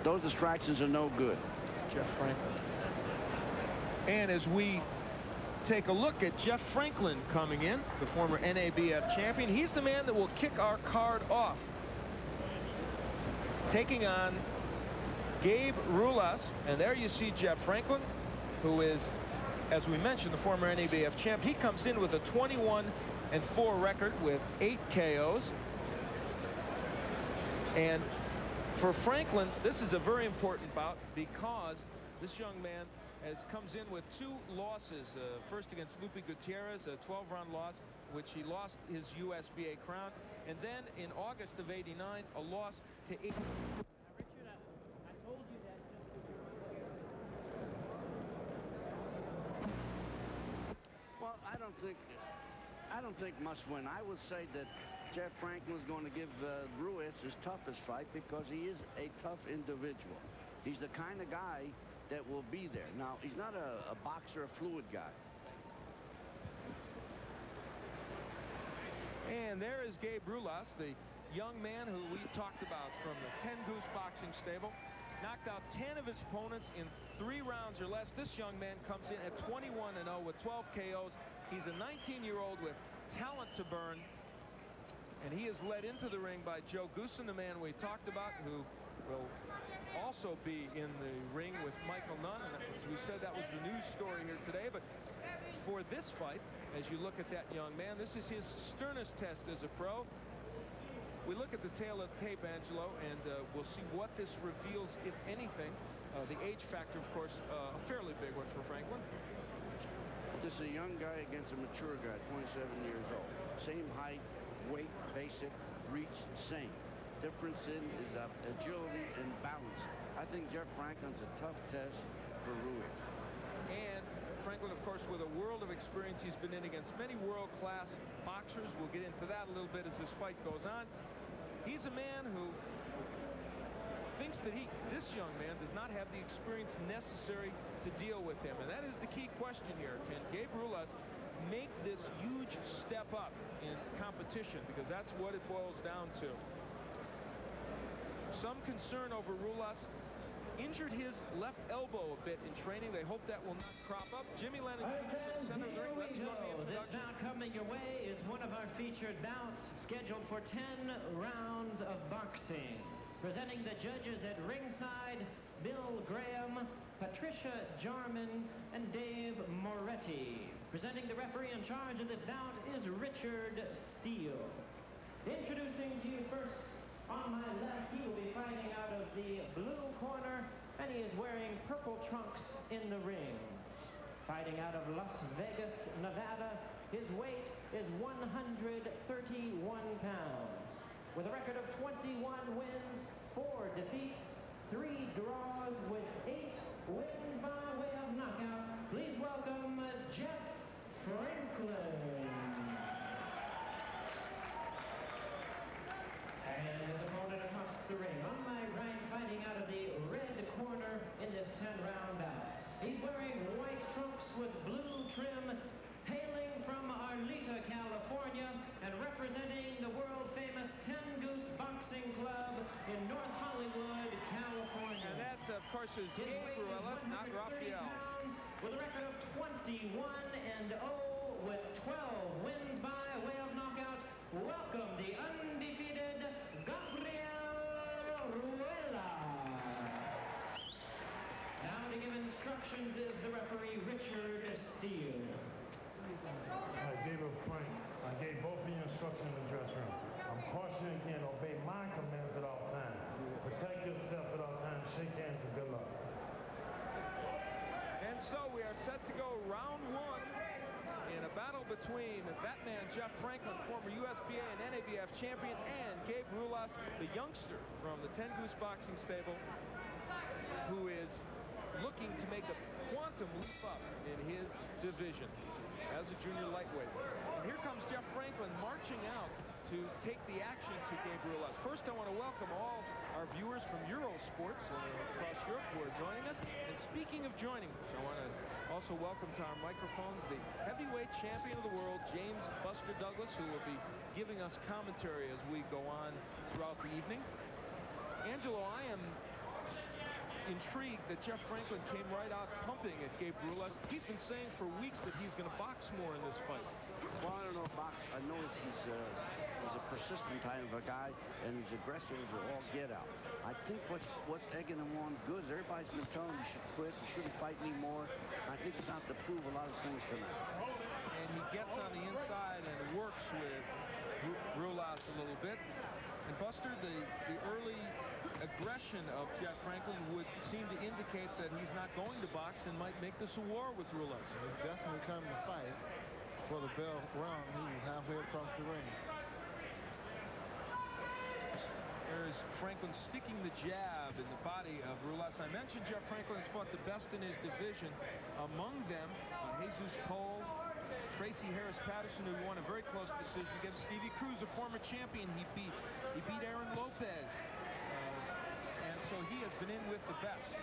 Those distractions are no good. It's Jeff Franklin. And as we take a look at Jeff Franklin coming in, the former NABF champion, he's the man that will kick our card off. Taking on Gabe Ruelas, and there you see Jeff Franklin, who is, as we mentioned, the former NABF champ. He comes in with a 21-4 record with 8 KOs. And for Franklin, this is a very important bout because this young man comes in with 2 losses. First against Lupe Gutierrez, a 12-round loss, which he lost his USBA crown. And then in August of '89, a loss to Richard, I told you that. Well, I don't think must win. I would say that Jeff Franklin is going to give Ruelas his toughest fight because he is a tough individual. He's the kind of guy that will be there. Now, he's not a boxer, a fluid guy. And there is Gabe Ruelas, the young man who we talked about from the 10 Goose boxing stable. Knocked out 10 of his opponents in 3 rounds or less. This young man comes in at 21-0 with 12 KOs. He's a 19-year-old with talent to burn. And he is led into the ring by Joe Goosen, the man we talked about, who will also be in the ring with Michael Nunn. And as we said, that was the news story here today. But for this fight, as you look at that young man, this is his sternest test as a pro. We look at the tail of the tape, Angelo, and we'll see what this reveals, if anything. The age factor, of course, a fairly big one for Franklin. This is a young guy against a mature guy, 27 years old. Same height, weight, basic, reach, same. Difference is agility and balance. I think Jeff Franklin's a tough test for Ruelas. And Franklin, of course, with a world of experience, he's been in against many world-class boxers. We'll get into that a little bit as this fight goes on. He's a man who thinks that this young man does not have the experience necessary to deal with him. And that is the key question here. Can Gabe Ruelas make this huge step up in competition? Because that's what it boils down to. Some concern over Ruelas. Injured his left elbow a bit in training. They hope that will not crop up. Jimmy Lennon, center of the ring. Let's go. This bout coming your way is one of our featured bouts, scheduled for 10 rounds of boxing. Presenting the judges at ringside, Bill Graham, Patricia Jarman, and Dave Moretti. Presenting the referee in charge of this bout is Richard Steele. Introducing to you first, on my left, he will be fighting out of the blue corner, and he is wearing purple trunks in the ring. Fighting out of Las Vegas, Nevada, his weight is 131 pounds. With a record of 21 wins, 4 defeats, 3 draws, with 8 wins by way of knockout. Please welcome Jeff Franklin. And his opponent across the ring, on my right, fighting out of the red corner in this 10-round bout. He's wearing white trunks with blue trim, hailing from Arleta, California, and representing the world-famous 10 Goose Boxing Club in North Hollywood, California. And that, of course, is Gabe Ruelas, not Raphael. With a record of 21-0 with 12 wins by way of knockout. Welcome the undefeated Ruelas. Now to give instructions is the referee Richard Steele. I gave both of you instructions in the dressing room. I'm cautioning you to obey my commands at all times. Protect yourself at all times. Shake hands and good luck. And so we are set to go round 1 in a battle between that man, Jeff Franklin, former USBA and NABF champion, and Gabe Ruelas, the youngster from the 10 Goose boxing stable, who is looking to make a quantum leap up in his division as a junior lightweight. And here comes Jeff Franklin marching out to take the action to Gabe Ruelas. First, I want to welcome all our viewers from Eurosports across Europe who are joining us. And speaking of joining us, I want to also welcome to our microphones the heavyweight champion of the world, James Buster Douglas, who will be giving us commentary as we go on throughout the evening. Angelo, I am intrigued that Jeff Franklin came right out pumping at Gabe Ruelas. He's been saying for weeks that he's going to box more in this fight. Well, I don't know, box. I know he's a persistent kind of a guy, and he's aggressive as all get out. I think what's egging him on good is everybody's been telling him he should quit, he shouldn't fight anymore. I think he's out to prove a lot of things tonight. And he gets on the inside and works with Ruelas a little bit. And Buster, the early aggression of Jeff Franklin would seem to indicate that he's not going to box and might make this a war with Ruelas. He's definitely coming to fight. For the bell rung, he was halfway across the ring. There's Franklin sticking the jab in the body of Ruelas. I mentioned Jeff Franklin has fought the best in his division. Among them, Jesus Cole, Tracy Harris-Patterson, who won a very close decision against Stevie Cruz, a former champion he beat. He beat Aaron Lopez. And so he has been in with the best.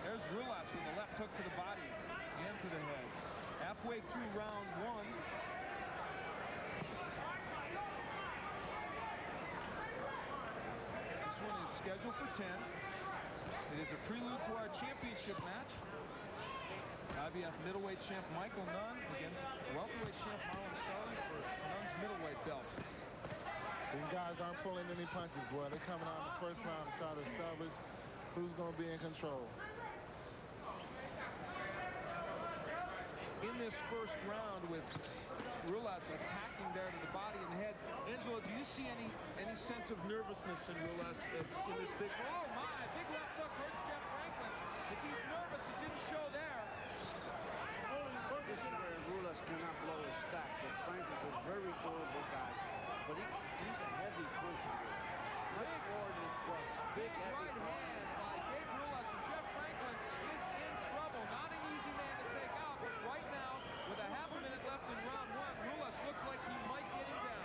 There's Ruelas with a left hook to the body and to the head. Halfway through round one. This one is scheduled for 10. It is a prelude to our championship match. IBF middleweight champ Michael Nunn against welterweight champ Marlon Starling for Nunn's middleweight belt. These guys aren't pulling any punches, boy. They're coming out in the first round to try to establish who's going to be in control. In this first round with Ruelas attacking there to the body and the head. Angelo, do you see any sense of nervousness in Ruelas in this big... Oh, my! Big left hook hurts Jeff Franklin. If he's nervous, it didn't show there. This is where Ruelas cannot blow his stack, but Franklin's a very durable guy. But he's a heavy puncher. Much more than his brother. Big, heavy Right hand by Gabe Ruelas, and Jeff Franklin is in trouble. Not an easy man to take out, but right now, with a half a minute left in round one, Ruelas looks like he might get him down.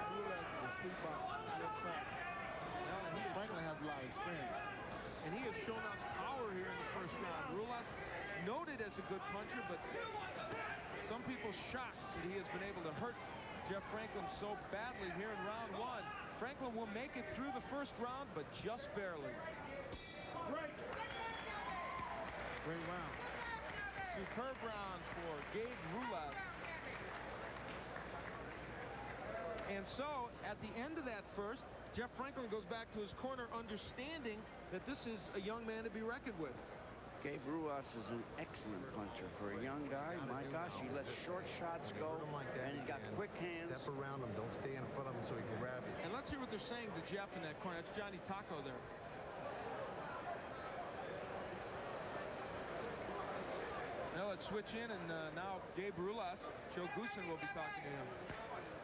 Ruelas is a sweet boxer. No crap. Franklin has a lot of experience. And he has shown us power here in the first round. Ruelas noted as a good puncher, but some people shocked that he has been able to hurt Jeff Franklin so badly here in round one. Franklin will make it through the first round, but just barely. Great round. Superb round for Gabe Ruelas. And so, at the end of that first, Jeff Franklin goes back to his corner understanding that this is a young man to be reckoned with. Gabe Ruelas is an excellent puncher for a young guy. My gosh, he lets short shots go, and he's got quick hands. Step around him, don't stay in front of him so he can grab it. And let's hear what they're saying to Jeff in that corner. That's Johnny Taco there. Now let's switch in, and now Gabe Ruelas, Joe Goosen will be talking to him.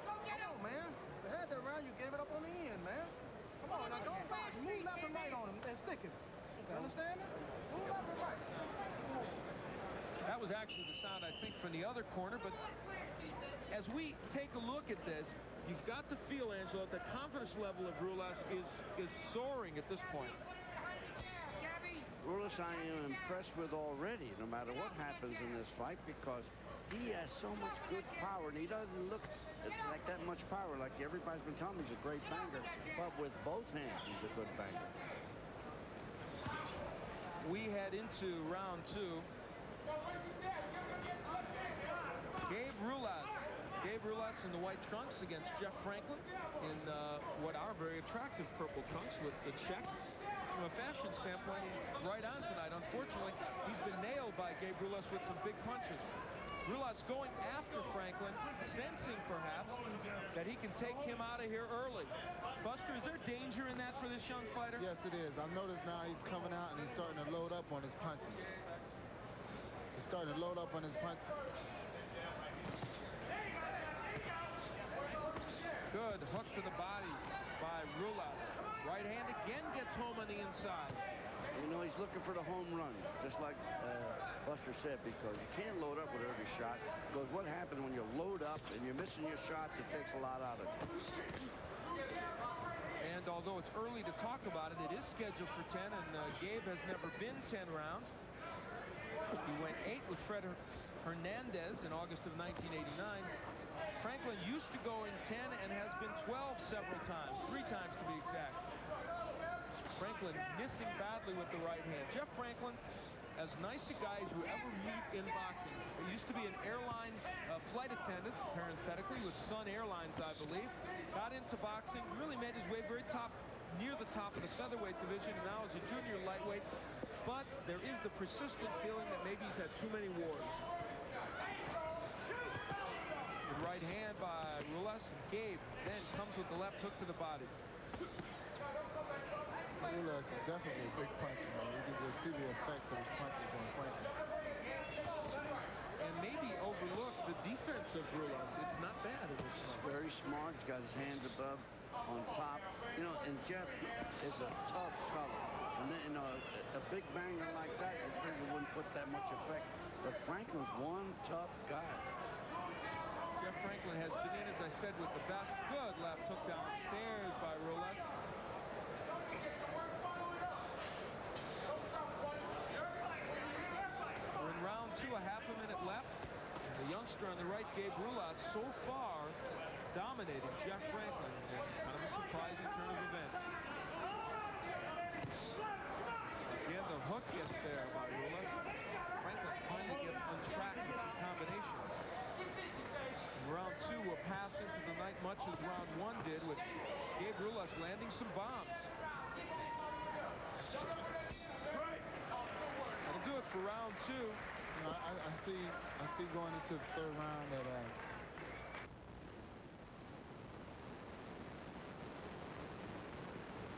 Come on, man. They had that round, you gave it up on the end, man. Come on, now go back. Move left and right on him and stick him. You understand it? Move left and right. That was actually the sound, I think, from the other corner. But as we take a look at this, you've got to feel, Angelo, that the confidence level of Ruelas is soaring at this point. Ruelas I am impressed with already, no matter what happens in this fight, because he has so much good power, and he doesn't look like that much power. Like everybody's been telling me, he's a great banger, but with both hands, he's a good banger. We head into round two. Gabe Ruelas in the white trunks against Jeff Franklin in what are very attractive purple trunks with the check. From a fashion standpoint, he's right on tonight. Unfortunately, he's been nailed by Gabe Ruelas with some big punches. Ruelas going after Franklin, sensing perhaps that he can take him out of here early. Buster, is there danger in that for this young fighter? Yes, it is. I've noticed now he's coming out and he's starting to load up on his punches. He's starting to load up on his punches. Good hook to the body by Ruelas. Right hand again gets home on the inside. You know, he's looking for the home run, just like Buster said, because you can't load up with every shot. Because what happens when you load up and you're missing your shots, it takes a lot out of it. And although it's early to talk about it, it is scheduled for 10, and Gabe has never been 10 rounds. He went 8 with Fred Hernandez in August of 1989. Franklin used to go in 10 and has been 12 several times. 3 Franklin missing badly with the right hand. Jeff Franklin, as nice a guy as you ever meet in boxing. He used to be an airline flight attendant, parenthetically, with Sun Airlines, I believe. Got into boxing, really made his way very top, near the top of the featherweight division, and now is a junior lightweight. But there is the persistent feeling that maybe he's had too many wars. Good right hand by Ruelas. Gabe then comes with the left hook to the body. Ruelas is definitely a big puncher, man. You can just see the effects of his punches on Franklin. And maybe overlook the defense of Ruelas. It's not bad in this fight. Very smart. He's got his hands above, on top. You know, and Jeff is a tough fella. And then, you know, a big banger like that, his finger wouldn't put that much effect. But Franklin's one tough guy. Jeff Franklin has been in, as I said, with the best. Good left hook downstairs by Ruelas. We're in round two, a half a minute left. And the youngster on the right, Gabe Ruelas, so far dominating Jeff Franklin. Kind of a surprising turn of events. Again, the hook gets there by Ruelas. Franklin finally gets untracked with some combinations. In round two, we're passing to the night much as round one did, with Gabe Ruelas landing some bombs. That'll do it for round two. You know, I see going into the third round that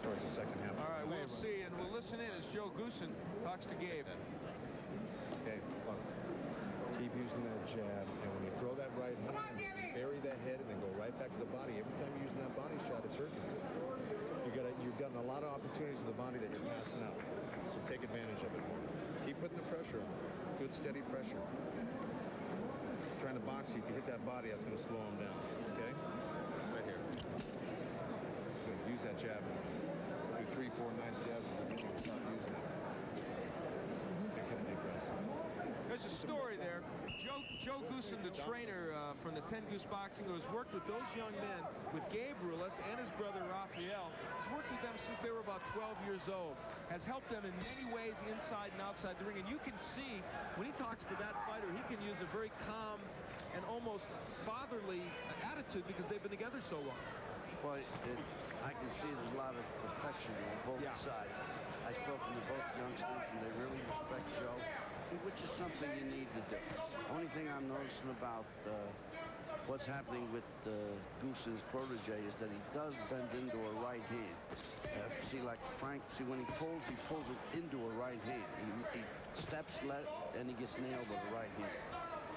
Towards the second half. All right, we'll see, and we'll listen in as Joe Goosen talks to Gabe. Okay, look. Keep using that jab, and when you throw that right hand, bury that head and then go right back to the body. Every time you're using that body shot, it's hurting you. You've gotten a lot of opportunities in the body that you're passing out. So take advantage of it. Keep putting the pressure on. Good, steady pressure. He's trying to box you. If you hit that body, that's going to slow him down. Okay? Right here. Good. Use that jab. 2, 3, 4 nice jabs. Stop using it. Take a deep breath. There's a story there. Joe Goosen, the trainer from the 10 Goose Boxing, who has worked with those young men, with Gabe Ruelas and his brother Raphael, has worked with them since they were about 12 years old, has helped them in many ways inside and outside the ring. And you can see when he talks to that fighter, he can use a very calm and almost fatherly attitude because they've been together so long. Well, I can see there's a lot of affection on both sides. I've spoken to both youngsters, and they really respect Joe, which is something you need to do. Only thing I'm noticing about what's happening with Goosen's protege is that he does bend into a right hand. See, like Frank, when he pulls it into a right hand. He steps left, and he gets nailed with a right hand.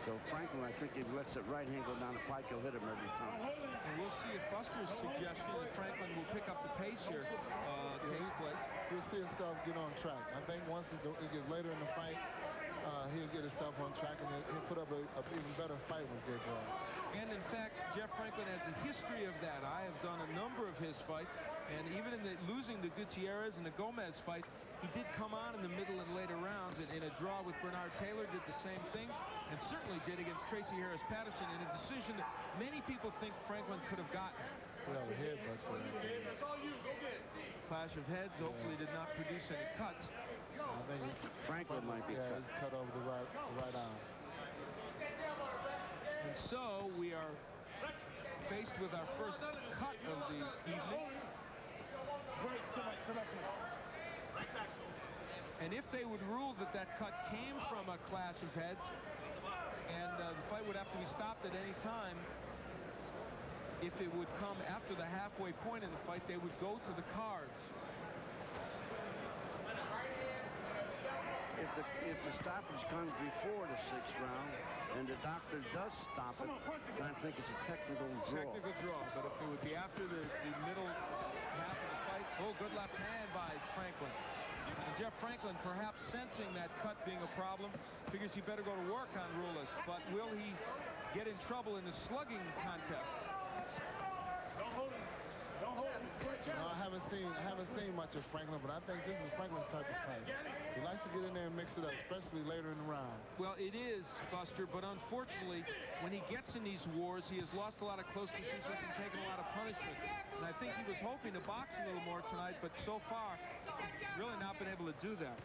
So Franklin, I think if he lets that right hand go down the pike, he'll hit him every time. And we'll see if Buster's suggestion that Franklin will pick up the pace here takes place. You'll see himself get on track. I think once it gets later in the fight, he'll get himself on track, and he'll put up a even better fight with Gabe Ruelas. And in fact, Jeff Franklin has a history of that. I have done a number of his fights, and even in losing the Gutierrez and the Gomez fight, he did come on in the middle and later rounds, and in a draw with Bernard Taylor did the same thing, and certainly did against Tracy Harris Patterson in a decision that many people think Franklin could have gotten. Well, the headbutts for him. That's all you. Go get it. Clash of heads hopefully did not produce any cuts. I think Franklin might be cut. he's cut over the right arm. And so we are faced with our first cut of the evening. And if they would rule that that cut came from a clash of heads, and the fight would have to be stopped at any time, if it would come after the halfway point in the fight, they would go to the cards. If the stoppage comes before the 6th round, and the doctor does stop it, then I think it's a technical draw. Technical draw, but if it would be after the middle half of the fight, oh, good left hand by Franklin. And Jeff Franklin, perhaps sensing that cut being a problem, figures he better go to work on Ruelas. But will he get in trouble in the slugging contest? Don't hold him. Don't hold him. I haven't haven't seen much of Franklin, but I think this is Franklin's type of fight. He likes to get in there and mix it up, especially later in the round. Well, it is, Buster, but unfortunately, when he gets in these wars, he has lost a lot of close decisions and taken a lot of punishments. And I think he was hoping to box a little more tonight, but so far, he's really not been able to do that.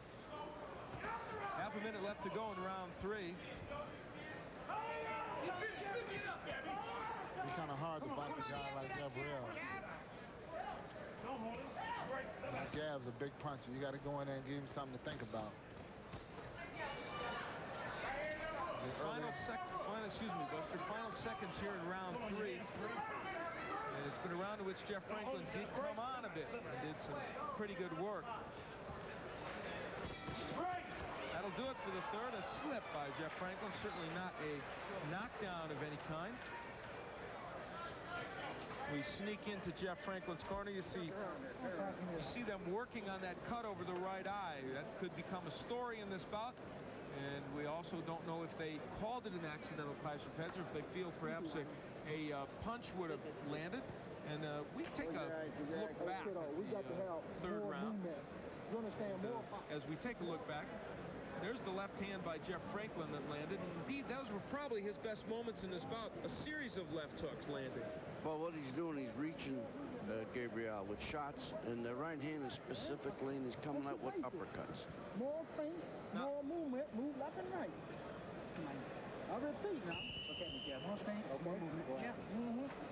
Half a minute left to go in round 3. It's kind of hard to box a guy like Gabe Ruelas. Gab's a big puncher. You got to go in there and give him something to think about. Final seconds here in round 3. And it's been a round in which Jeff Franklin did come on a bit and did some pretty good work. That'll do it for the third. A slip by Jeff Franklin. Certainly not a knockdown of any kind. We sneak into Jeff Franklin's corner. You see them working on that cut over the right eye. That could become a story in this bout. And we also don't know if they called it an accidental clash of heads or if they feel perhaps a punch would have landed. And we take a look back at the third round. As we take a look back, there's the left hand by Jeff Franklin that landed. Indeed, those were probably his best moments in this bout. A series of left hooks landing. Well, what he's doing, he's reaching Gabriel with shots, and the right hand is specifically, and he's coming out with uppercuts. More pace, more movement, move left and right. I repeat now. Okay, more pace, more movement, jab.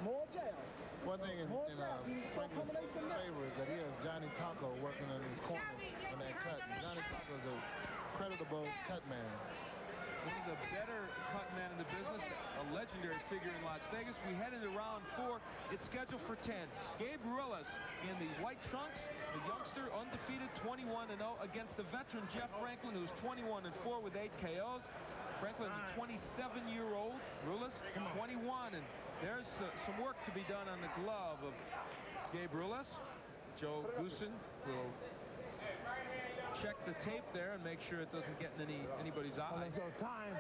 More jab. One thing in Franklin's favor is that he has Johnny Taco working in his corner on that cut. And Johnny Taco is a creditable cut man. One of the better cut men in the business, a legendary figure in Las Vegas. We head into round 4. It's scheduled for 10. Gabe Ruelas in the white trunks, the youngster, undefeated, 21-0 against the veteran Jeff Franklin, who's 21-4 with 8 KOs. Franklin, the 27-year-old, Ruelas, 21, and there's some work to be done on the glove of Gabe Ruelas. Joe Goosen will check the tape there and make sure it doesn't get in anybody's eye. Let's go, time.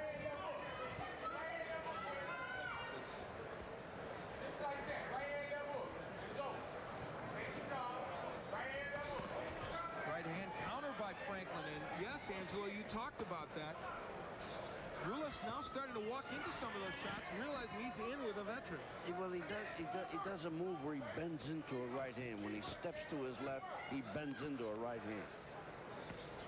Right hand counter by Franklin, and yes, Angelo, you talked about that. Ruelas now starting to walk into some of those shots, realizing he's in with a veteran. Well, he does a move where he bends into a right hand. When he steps to his left, he bends into a right hand.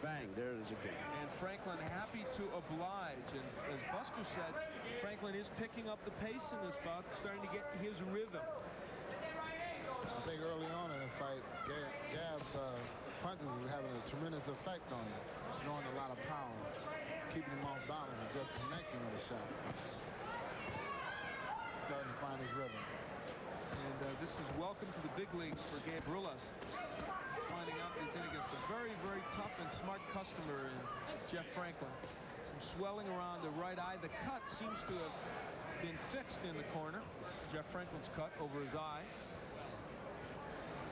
Bang, there it is again. And Franklin happy to oblige. And as Buster said, Franklin is picking up the pace in this bout, starting to get his rhythm. I think early on in the fight, Gab's punches was having a tremendous effect on him, showing a lot of power, keeping him off balance and just connecting with a shot. Starting to find his rhythm. And this is welcome to the big leagues for Gabe Ruelas. Finding out he's in against a very, very tough and smart customer in Jeff Franklin. Some swelling around the right eye. The cut seems to have been fixed in the corner. Jeff Franklin's cut over his eye.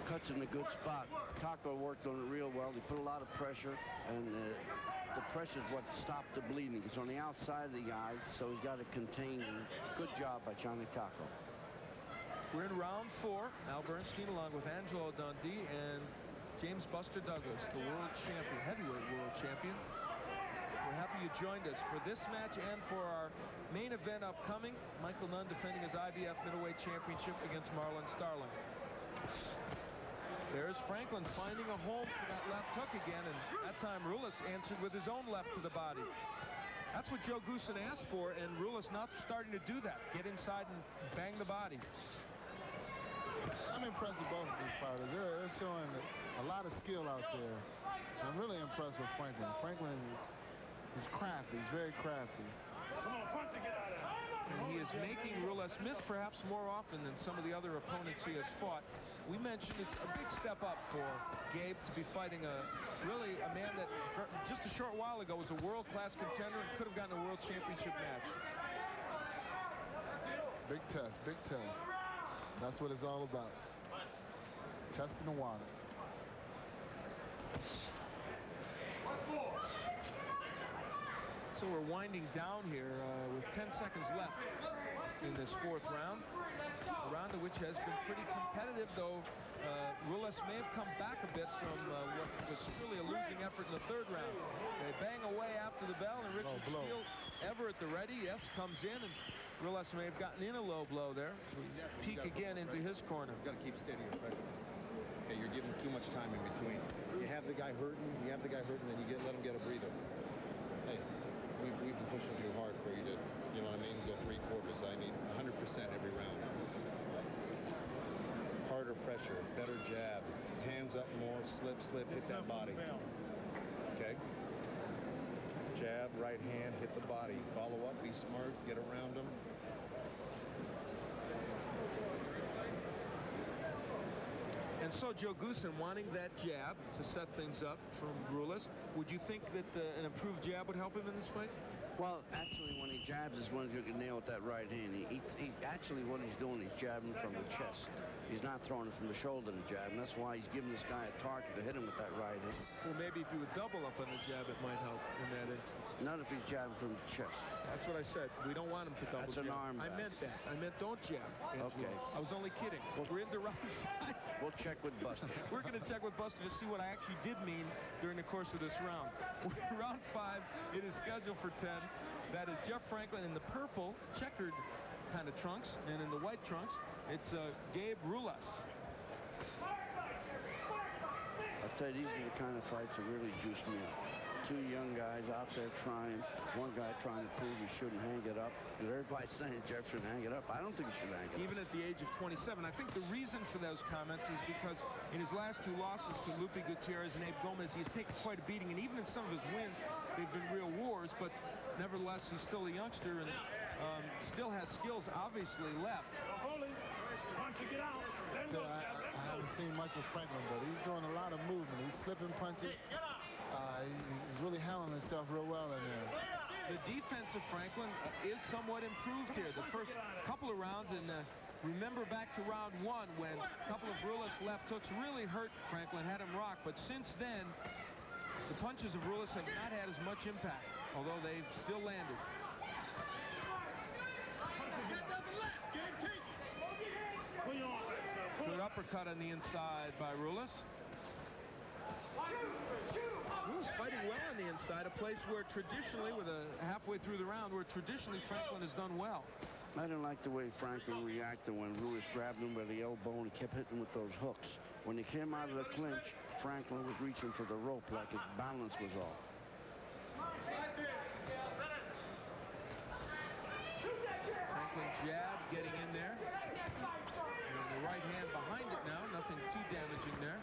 Cuts in a good spot. Taco worked on it real well. He put a lot of pressure, and the pressure is what stopped the bleeding. It's on the outside of the eye, so he's got it contained. And good job by Johnny Taco. We're in round 4. Al Bernstein along with Angelo Dundee and James Buster Douglas, the world champion, heavyweight world champion. We're happy you joined us for this match and for our main event upcoming. Michael Nunn defending his IBF middleweight championship against Marlon Starling. There's Franklin finding a home for that left hook again, and that time Ruelas answered with his own left to the body. That's what Joe Goosen asked for, and Ruelas not starting to do that. Get inside and bang the body. I'm impressed with both of these fighters. They're showing a lot of skill out there. I'm really impressed with Franklin. Franklin is crafty. He's very crafty. Come on, punch and get out of there. And he is making Ruelas miss perhaps more often than some of the other opponents he has fought. We mentioned it's a big step up for Gabe to be fighting a man that just a short while ago was a world-class contender and could have gotten a world championship match. Big test, big test. That's what it's all about. Testing the water. So we're winding down here with 10 seconds left in this 4th round. A round which has been pretty competitive, though Ruelas may have come back a bit from what was really a losing effort in the third round. They bang away after the bell, and Richard Steele, ever at the ready, yes, comes in, and Ruelas may have gotten in a low blow there. So we peek again into his corner. You've got to keep steady and pressure. Okay, you're giving too much time in between. You have the guy hurting, then you let him get a breather. Hey, we've been pushing too hard for you to, you know what I mean, go 3/4. I need 100% every round. Harder pressure, better jab, hands up more, slip, hit that body. Okay. Jab, right hand, hit the body. Follow up, be smart, get around them. And so Joe Goosen wanting that jab to set things up from Ruelas. Would you think that an improved jab would help him in this fight? Well, actually, when he jabs is when you can nail with that right hand. He actually, what he's doing, he's jabbing from the chest. He's not throwing it from the shoulder to jab, and that's why he's giving this guy a target to hit him with that right hand. Well, maybe if you would double up on the jab, it might help in that instance. Not if he's jabbing from the chest. That's what I said. We don't want him to double That's jab. an arm I back. meant that. I meant don't jab. Okay. I was only kidding. We're into round 5. We'll check with Buster. We're going to check with Buster to see what I actually did mean during the course of this round. Round 5, it is scheduled for 10. That is Jeff Franklin in the purple checkered kind of trunks, and in the white trunks, it's Gabe Ruelas. I'll tell you, these are the kind of fights that really juice me up. Two young guys out there trying. One guy trying to prove he shouldn't hang it up. Everybody's saying Jeff should hang it up. I don't think he should hang it up. Even at the age of 27. I think the reason for those comments is because in his last 2 losses to Lupe Gutierrez and Abe Gomez, he's taken quite a beating. And even in some of his wins, they've been real wars. But nevertheless, he's still a youngster and still has skills obviously left. I haven't seen much of Franklin, but he's doing a lot of movement. He's slipping punches. He's really handling himself real well in there. The defense of Franklin is somewhat improved here. The first couple of rounds, and remember back to round 1 when a couple of Ruelas left hooks really hurt Franklin, had him rock. But since then, the punches of Ruelas have not had as much impact, although they've still landed. Good uppercut on the inside by Ruelas. Ruelas fighting well on the inside, a place where traditionally, with a halfway through the round, where traditionally Franklin has done well. I didn't like the way Franklin reacted when Ruelas grabbed him by the elbow and kept hitting with those hooks. When he came out of the clinch, Franklin was reaching for the rope like his balance was off. Franklin jab getting in there. And the right hand behind it now. Nothing too damaging there.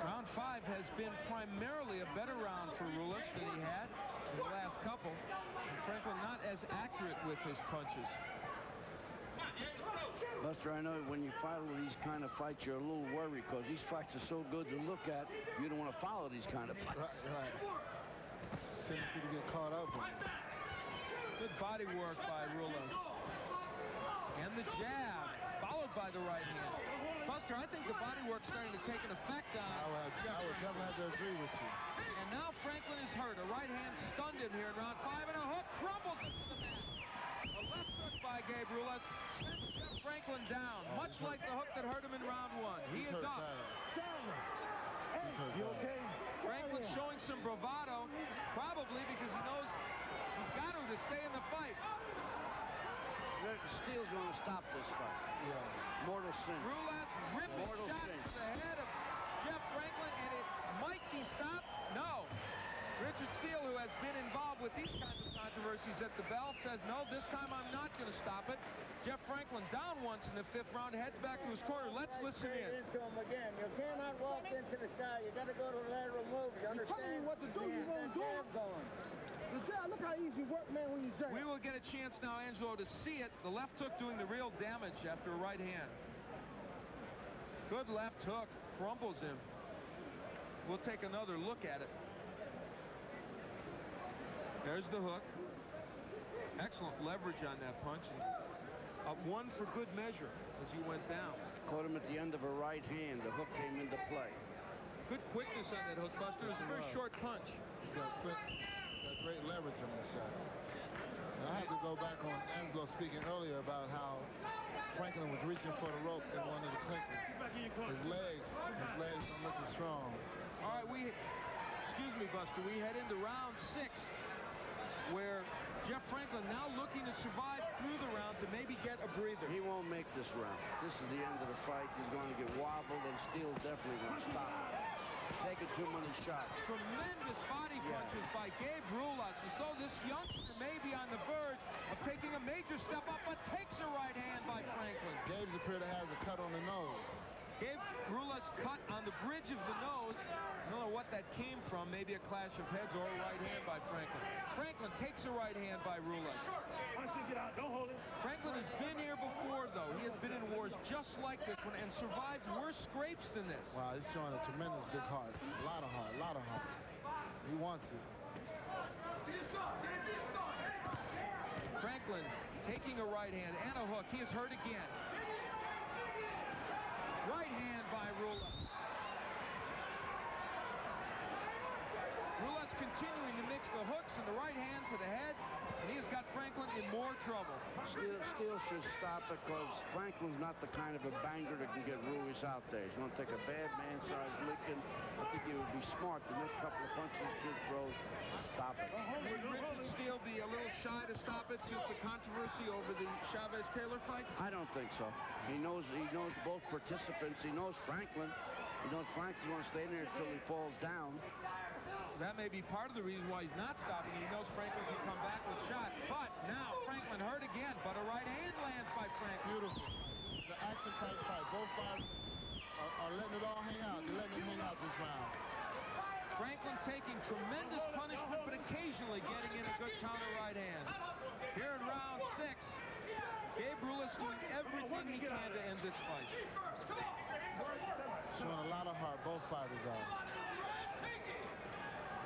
Round 5 has been primarily a better round for Ruelas than he had in the last couple. And Franklin not as accurate with his punches. Buster, I know when you follow these kind of fights, you're a little worried because these fights are so good to look at, you don't want to follow these kind of fights. Right. Tendency to get caught up in. Good body work by Ruelas. And the jab, followed by the right hand. Buster, I think the body work's starting to take an effect on I would definitely have to agree with you. And now Franklin is hurt. A right hand stunned him here in round 5, and a hook crumbles him to the mat. A left hook by Gabe Ruelas sends Jeff Franklin down, much like the hook that hurt him in round 1. He is up. He's hurt. You okay? Franklin showing some bravado, probably because he knows he's got to stay in the fight. Steele's going to stop this fight. Yeah. Mortal sin. Ruelas ripping Mortal shots sin. to the head of Jeff Franklin, and it might be stopped. No. Richard Steele, who has been involved with these kinds of controversies at the bell, says, no, this time I'm not going to stop it. Jeff Franklin down once in the 5th round, heads back to his corner. Let's listen in. Into him again. You cannot walk into the sky. You got to go to the lateral move. You I'm telling you what to do. You won't do it. The jab, look how easy you work, man, when you jab. We will get a chance now, Angelo, to see it. The left hook doing the real damage after a right hand. Good left hook. Crumbles him. We'll take another look at it. There's the hook. Excellent leverage on that punch. One for good measure as he went down. Caught him at the end of a right hand. The hook came into play. Good quickness on that hook, Buster. It's a very short punch. He's got great leverage on this shot. And I have to go back on Angelo speaking earlier about how was reaching for the rope in one of the clinches. His legs don't look as strong. All right, excuse me, Buster, we head into round 6, where Jeff Franklin now looking to survive through the round to maybe get a breather. He won't make this round. This is the end of the fight. He's going to get wobbled, and Steele's definitely going to stop him. Taking too many shots. Tremendous body punches by Gabe Ruelas, as though this youngster may be on the verge of taking a major step up, but takes a right hand by Franklin. Gabe's appear to have a cut on the nose. Gabe Ruelas cut on the bridge of the nose. I don't know what that came from. Maybe a clash of heads or a right hand by Franklin. Franklin takes a right hand by Ruelas. Franklin has been here before, though. He has been in wars just like this one and survived worse scrapes than this. Wow, he's showing a tremendous big heart. A lot of heart, a lot of heart. He wants it. Franklin taking a right hand and a hook. He is hurt again. Right hand by Ruelas. Ruelas continuing to mix the hooks and the right hand to the head, and he has got Franklin in more trouble. Steele should stop it, because Franklin's not the kind of a banger that can get Ruiz out there. He's going to take a bad man-sized licking. I think he would be smart the next couple of punches kid throws to stop it. Would Richard Steele be a little shy to stop it since the controversy over the Chavez-Taylor fight? I don't think so. He knows both participants. He knows Franklin. He knows Franklin's going to stay there until he falls down. That may be part of the reason why he's not stopping. He knows Franklin can come back with shots. But now Franklin hurt again, but a right hand lands by Franklin. Beautiful. It's an action-type fight. Both fighters are letting it all hang out. They're letting it hang out this round. Franklin taking tremendous punishment, but occasionally getting in a good counter right hand. Here in round 6, Gabe Ruelas doing everything he can to end this fight. Showing a lot of heart, both fighters are.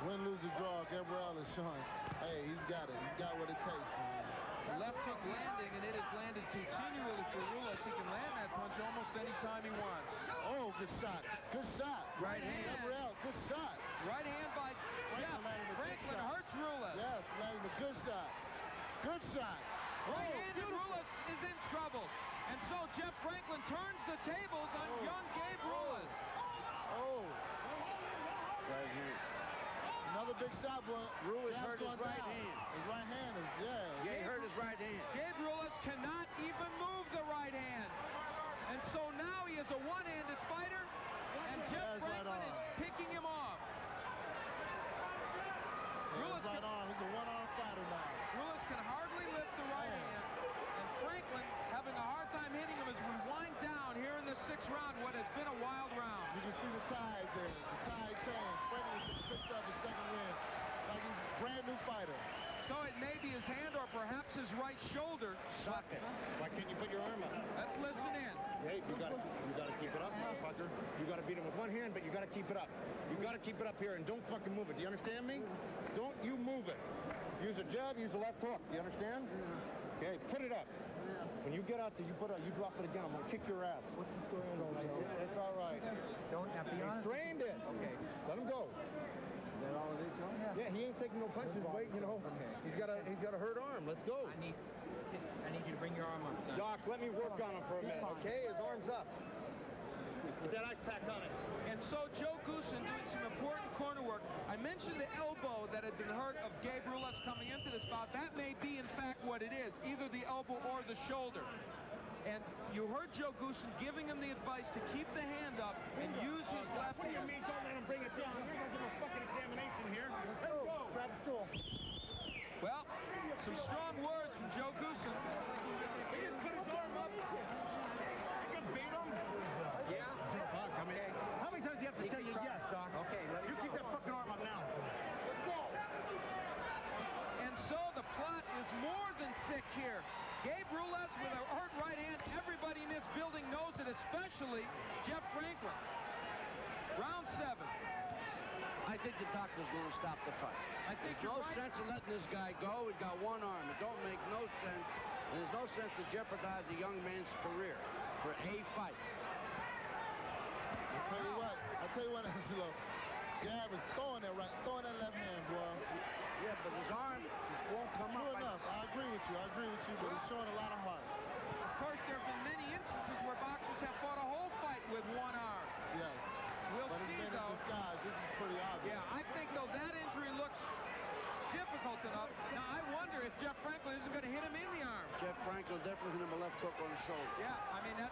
Win, lose, or draw, Gabe Ruelas is showing, hey, he's got it. He's got what it takes, man. The left hook landing, and it has landed continually for Ruelas. He can land that punch almost any time he wants. Oh, good shot. Good shot. Right hand. Gabe Ruelas, good shot. Right hand by Jeff. Franklin hurts Ruelas. Yes, landing a good shot. Good shot. Right hand, and Ruelas is in trouble. And so Jeff Franklin turns the tables on young Gabe Ruelas. Oh. Right hand. Another big shot, but Ruelas hurt his right hand. His right hand is, Yeah, he hurt his right hand. Gabe Ruelas cannot even move the right hand. And so now he is a one-handed fighter, and Jeff Franklin is picking him off. Ruelas right arm. He's a one-arm fighter now. Ruelas can hardly lift the right hand, and Franklin having a hard time hitting him as we wind down here in the 6th round, what has been a wild round. You can see the tide there. The tide changed. Franklin just picked up his second win like he's a brand new fighter. So it may be his hand or perhaps his right shoulder. Suck it. Why can't you put your arm up? Let's listen in. Hey, you gotta keep it up, motherfucker. You gotta beat him with one hand, but you gotta keep it up. You gotta keep it up here and don't fucking move it. Do you understand me? Don't you move it. Use a jab, use a left hook. Do you understand? Okay, put it up. When you get out there, you drop it again. I'm gonna kick your ass. What's the story? It's all right. Don't have to be honest. He strained it. Okay. Let him go. Is that all it is, John? Yeah, he ain't taking no punches. Wait, you know. Okay. He's got a hurt arm. Let's go. I need you to bring your arm up, son. Doc, let me work on him for a minute, okay? His arm's up. Put that ice pack on it. And so Joe Goosen doing some important corner work. I mentioned the elbow that had been hurt of Gabe Ruelas coming into this bout. That may be, in fact, what it is, either the elbow or the shoulder. And you heard Joe Goosen giving him the advice to keep the hand up and use his left hand. What do you mean? Don't let him bring it down. We're going to do a fucking examination here. Let's go. Grab the stool. Well, some strong words from Joe Goosen. He just put his arm up. You can beat him. Yeah? Doc, I mean, how many times do you have to tell you yes, Doc? Okay, You keep that fucking arm up now. Let's go. And so the plot is more than thick here. Gabe Ruelas with a hurt right hand. Everybody in this building knows it, especially Jeff Franklin. Round 7. I think the doctor's going to stop the fight. I think There's no you're right. sense in letting this guy go. He's got one arm. It don't make no sense. And there's no sense to jeopardize a young man's career for a fight. I tell you what, Angelo. Gab is throwing that left hand, boy. Yeah, but his arm won't come up. True enough. I agree with you, but he's showing a lot of heart. Of course, there have been many instances Franklin definitely hit him a left hook on the shoulder. Yeah, I mean, if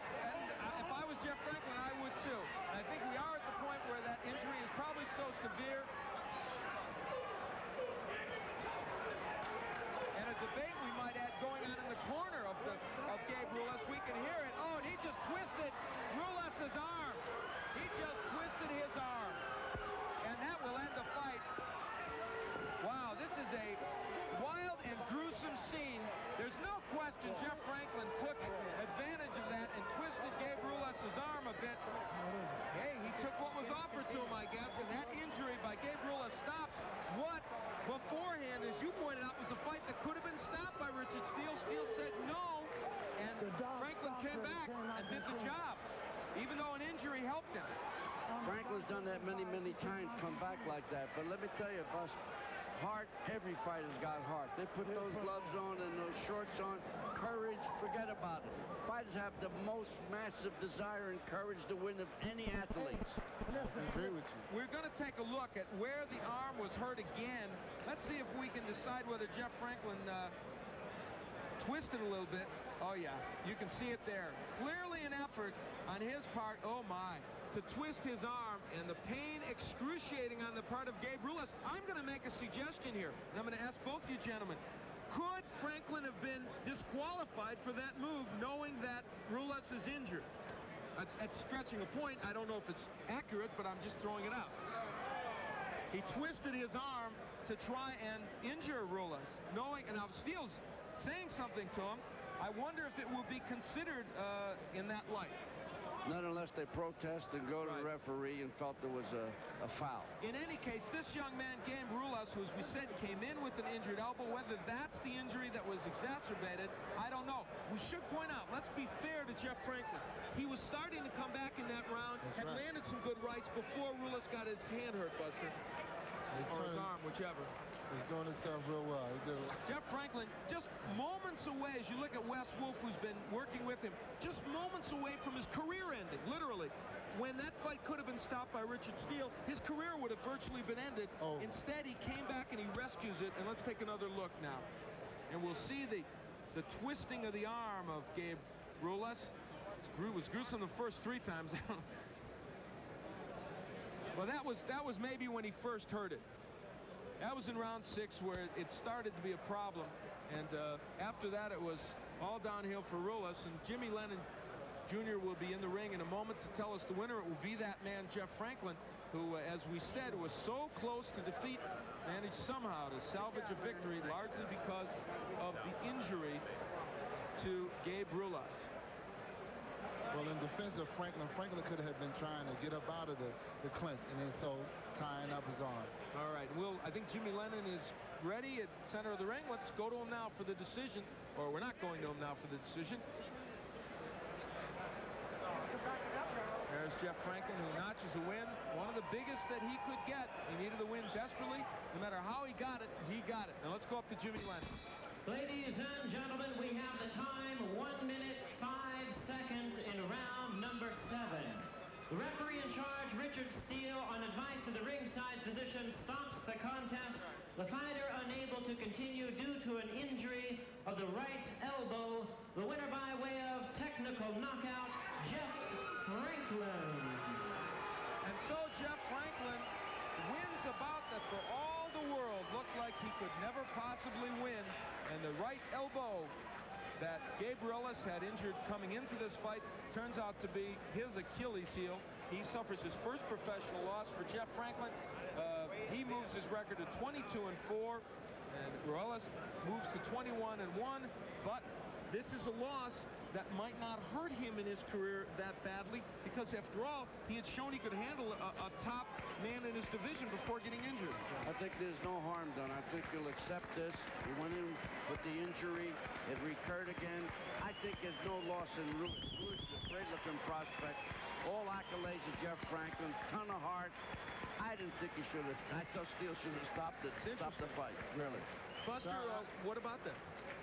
I was Jeff Franklin, I would too. And I think we are at the point where that injury is probably so severe. And a debate we might add going on in the corner of Gabe Ruelas. We can hear it. Oh, and he just twisted Ruelas' arm. He just twisted his arm. And that will end the fight. Wow, this is a wild and gruesome scene. There's no question Jeff Franklin took advantage of that and twisted Gabe Ruelas' arm a bit. Hey, he took what was offered to him, I guess, and that injury by Gabe Ruelas stops what beforehand, as you pointed out, was a fight that could have been stopped by Richard Steele. Steele said no, and Franklin came back and did the job, even though an injury helped him. Franklin's done that many, many times, come back like that. But let me tell you, Bus, heart, every fighter's got heart. They put those gloves on and those shorts on. Courage, forget about it. Fighters have the most massive desire and courage to win of any athletes. I agree with you. We're going to take a look at where the arm was hurt again. Let's see if we can decide whether Jeff Franklin twisted a little bit. Oh, yeah, you can see it there. Clearly an effort on his part, oh my, to twist his arm, and the pain excruciating on the part of Gabe Ruelas. I'm going to make a suggestion here, and I'm going to ask both you gentlemen. Could Franklin have been disqualified for that move, knowing that Ruelas is injured? That's stretching a point. I don't know if it's accurate, but I'm just throwing it out. He twisted his arm to try and injure Ruelas, knowing, and now Steele's saying something to him. I wonder if it will be considered in that light. Not unless they protest and go to the referee and felt there was a foul. In any case, this young man, Gabe Ruelas, who, as we said, came in with an injured elbow. Whether that's the injury that was exacerbated, I don't know. We should point out, let's be fair to Jeff Franklin. He was starting to come back in that round, landed some good rights before Ruelas got his hand hurt, Buster. Or his arm, whichever. He's doing himself real well. He did it. Jeff Franklin, just moments away, as you look at Wes Wolf, who's been working with him, just moments away from his career ending, literally. When that fight could have been stopped by Richard Steele, his career would have virtually been ended. Oh. Instead, he came back and he rescues it. And let's take another look now. And we'll see the twisting of the arm of Gabe Ruelas. It was gruesome the first 3 times. Well, that was maybe when he first hurt it. That was in round 6 where it started to be a problem. And after that, it was all downhill for Ruelas. And Jimmy Lennon Jr. will be in the ring in a moment to tell us the winner. It will be that man, Jeff Franklin, who, as we said, was so close to defeat, managed somehow to salvage a victory, largely because of the injury to Gabe Ruelas. Well, in defense of Franklin could have been trying to get up out of the clinch, and then so tying up his arm. All right, I think Jimmy Lennon is ready at center of the ring. Let's go to him now for the decision, or we're not going to him now for the decision. There's Jeff Franklin, who notches a win, one of the biggest that he could get. He needed a win desperately. No matter how he got it, he got it. Now let's go up to Jimmy Lennon. Ladies and gentlemen, we have the time, 1 minute, 5 seconds in round number 7. The referee in charge, Richard Steele, on advice of the ringside physician, stops the contest. The fighter unable to continue due to an injury of the right elbow. The winner by way of technical knockout, Jeff Franklin. And so Jeff Franklin wins a bout that for all the world looked like he could never possibly win. And the right elbow that Gabe Ruelas had injured coming into this fight turns out to be his Achilles heel. He suffers his first professional loss for Jeff Franklin. He moves his record to 22-4, and Ruelas moves to 21-1. But this is a loss that might not hurt him in his career that badly, because after all, he had shown he could handle a top man in his division before getting injured. I think there's no harm done. I think you'll accept this. He went in with the injury. It recurred again. I think there's no loss in Ruelas. Ruelas is a great-looking prospect. All accolades of Jeff Franklin. Ton of heart. I didn't think he should have. I thought Steele should have stopped it. Stopped the fight, really. Buster, what about that?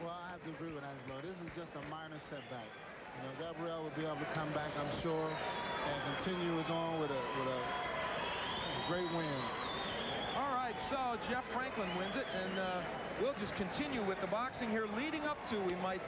Well, I have to agree with Angelo. This is just a minor setback. You know, Gabriel will be able to come back, I'm sure, and continue his on with a great win. All right, so Jeff Franklin wins it, and we'll just continue with the boxing here leading up to, we might